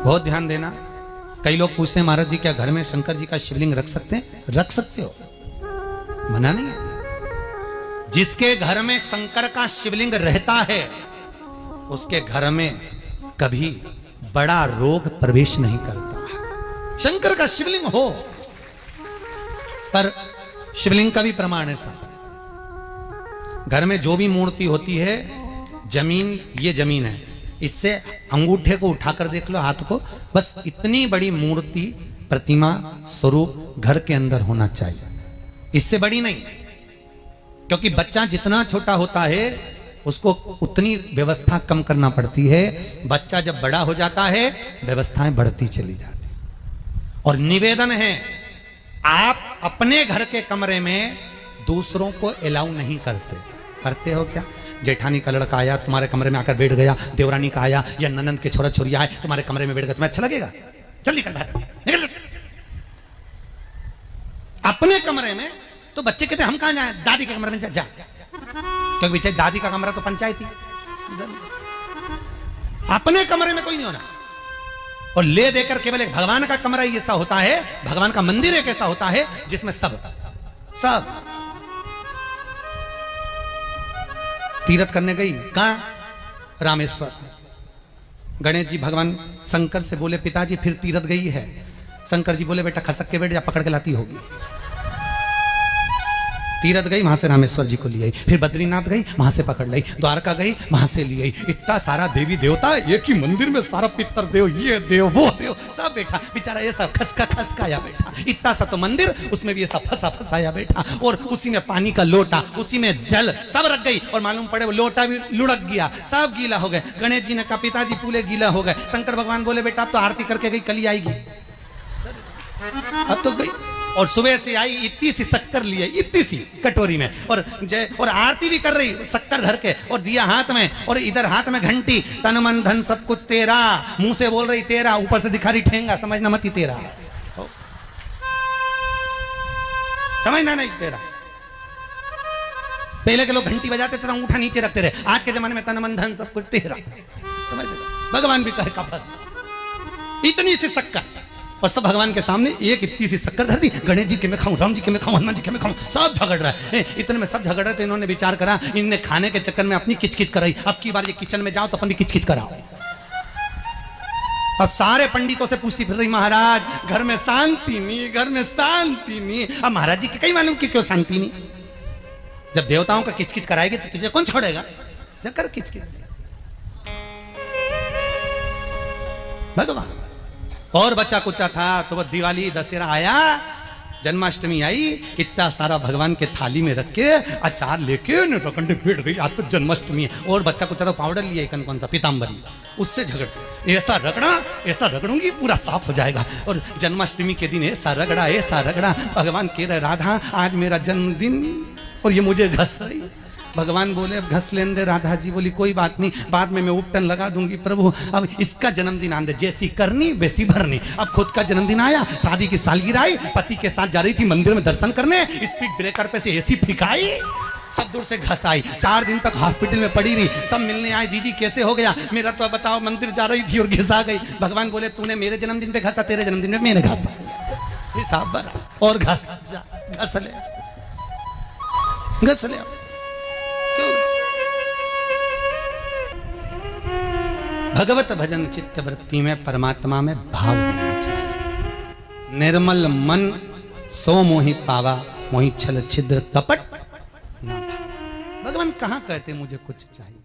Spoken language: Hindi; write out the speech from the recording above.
बहुत ध्यान देना। कई लोग पूछते हैं महाराज जी क्या घर में शंकर जी का शिवलिंग रख सकते हैं? रख सकते हो, मना नहीं है। जिसके घर में शंकर का शिवलिंग रहता है उसके घर में कभी बड़ा रोग प्रवेश नहीं करता। शंकर का शिवलिंग हो, पर शिवलिंग का भी प्रमाण है साहब। घर में जो भी मूर्ति होती है, जमीन ये जमीन है, इससे अंगूठे को उठाकर देख लो, हाथ को, बस इतनी बड़ी मूर्ति प्रतिमा स्वरूप घर के अंदर होना चाहिए, इससे बड़ी नहीं। क्योंकि बच्चा जितना छोटा होता है उसको उतनी व्यवस्था कम करना पड़ती है। बच्चा जब बड़ा हो जाता है व्यवस्थाएं बढ़ती चली जाती। और निवेदन है, आप अपने घर के कमरे में दूसरों को अलाउ नहीं करते। करते हो क्या? जेठानी का लड़का आया तुम्हारे कमरे में आकर बैठ गया, देवरानी का आया या ननंद के छोरा छोरिया आए तुम्हारे कमरे में बैठ गया, तुम्हें अच्छा लगेगा? जल्दी कर बाहर निकल। अपने कमरे में तो बच्चे कहते हम कहां जाए, दादी के कमरे में जा, क्योंकि बेचारी दादी का कमरा तो पंचायती। अपने कमरे में कोई नहीं होना। और ले देकर केवल एक भगवान का कमरा ही ऐसा होता है, भगवान का मंदिर एक ऐसा होता है जिसमें सब तीर्थ करने गई। कहां? रामेश्वर। गणेश जी भगवान शंकर से बोले पिताजी फिर तीर्थ गई है। शंकर जी बोले बेटा खसक के बैठ जा, पकड़ के लाती होगी। तीर्थ गई, वहां से रामेश्वर जी को ले आई। फिर बद्रीनाथ गई, वहां से पकड़ लाई। द्वारका गई, वहां से ले आई। इतना सारा देवी देवता एक ही मंदिर में, सारा पितर देव, ये देव वो देव सब बैठा। बेचारा ये सब खसकाया बैठा। इतना सा तो मंदिर, उसमें भी ये सब फंसाया बैठा। और उसी में पानी का लोटा, उसी में जल सब रख गई। और मालूम पड़े वो लोटा भी लुढ़क गया, सब गीला हो गए। गणेश जी ने कहा पिताजी पूरे गीला हो गए। शंकर भगवान बोले बेटा अब तो आरती करके गई, कल ही आएगी। अब तो गई और सुबह से आई, इतनी सी शक्कर लिए, इतनी सी कटोरी में, और आरती भी कर रही शक्कर धर के, और दिया हाथ में, और इधर हाथ में घंटी, तन मन धन सब कुछ तेरा, मुंह से बोल रही तेरा, ऊपर से दिखा रही ठेंगा, समझना मत ही तेरा, समझना नहीं तेरा। पहले के लोग घंटी बजाते थे, अंगूठा नीचे रखते रहे। आज के जमाने में तन मन धन सब कुछ तेरा, समझ भगवान भी कहे का फंस। इतनी सी शक्कर, और सब भगवान के सामने एक इतनी सी शक्कर धर दी। गणेश जी के मैं खाऊं, राम जी के मैं खाऊं, हनुमान जी के मैं खाऊं, सब झगड़ रहा है। इतने में सब झगड़ रहे, तो इन्होंने विचार करा, इनने खाने के चक्कर में अपनी किचकिच कराई। अब की बार ये किचन में जाओ तो अपन भी किचकिच कराओ। अब सारे पंडितों से पूछती फिर रही महाराज घर में शांति नहीं, घर में शांति नहीं। अब महाराज जी के कहीं मालूम कि क्यों शांति नहीं? जब देवताओं का किचकिच कराएगी तो तुझे कौन छोड़ेगा? जाकर किचकिच भगवान। और बच्चा कुचा था तो वह दिवाली दशहरा आया, जन्माष्टमी आई, इतना सारा भगवान के थाली में रख के अचार लेके रखंडे बैठ गई। आज तो जन्माष्टमी है। और बच्चा कुचा तो पाउडर लिया, कौन सा पीताम्बरी, उससे झगड़, ऐसा रगड़ा, ऐसा रगड़ूंगी पूरा साफ हो जाएगा। और जन्माष्टमी के दिन ऐसा रगड़ा। भगवान कह रहे राधा आज मेरा जन्मदिन और ये मुझे घस रही। भगवान बोले अब घस लेने दे। राधा जी बोली कोई बात नहीं, बाद में मैं उपटन लगा दूंगी प्रभु, अब इसका जन्मदिन आने दे, जैसी करनी वैसी भरनी। अब खुद का जन्मदिन आया, शादी की सालगिरह आई, पति के साथ जा रही थी मंदिर में दर्शन करने, स्पीड ब्रेकर पे से एसी फिकाई, सब दूर से घस आई। 4 दिन तक हॉस्पिटल में पड़ी रही। सब मिलने आए, जीजी कैसे हो गया? मेरा तो बताओ मंदिर जा रही थी और घिसा गई। भगवान बोले तूने मेरे जन्मदिन पे घसा, तेरे जन्मदिन में मैंने घसा, हिसाब बरा और घस ले। भगवत भजन चित्त वृत्ति में, परमात्मा में भाव होना चाहिए। निर्मल मन सो मोहि पावा, मोहि छल छिद्र कपट ना। भगवान कहां कहते मुझे कुछ चाहिए।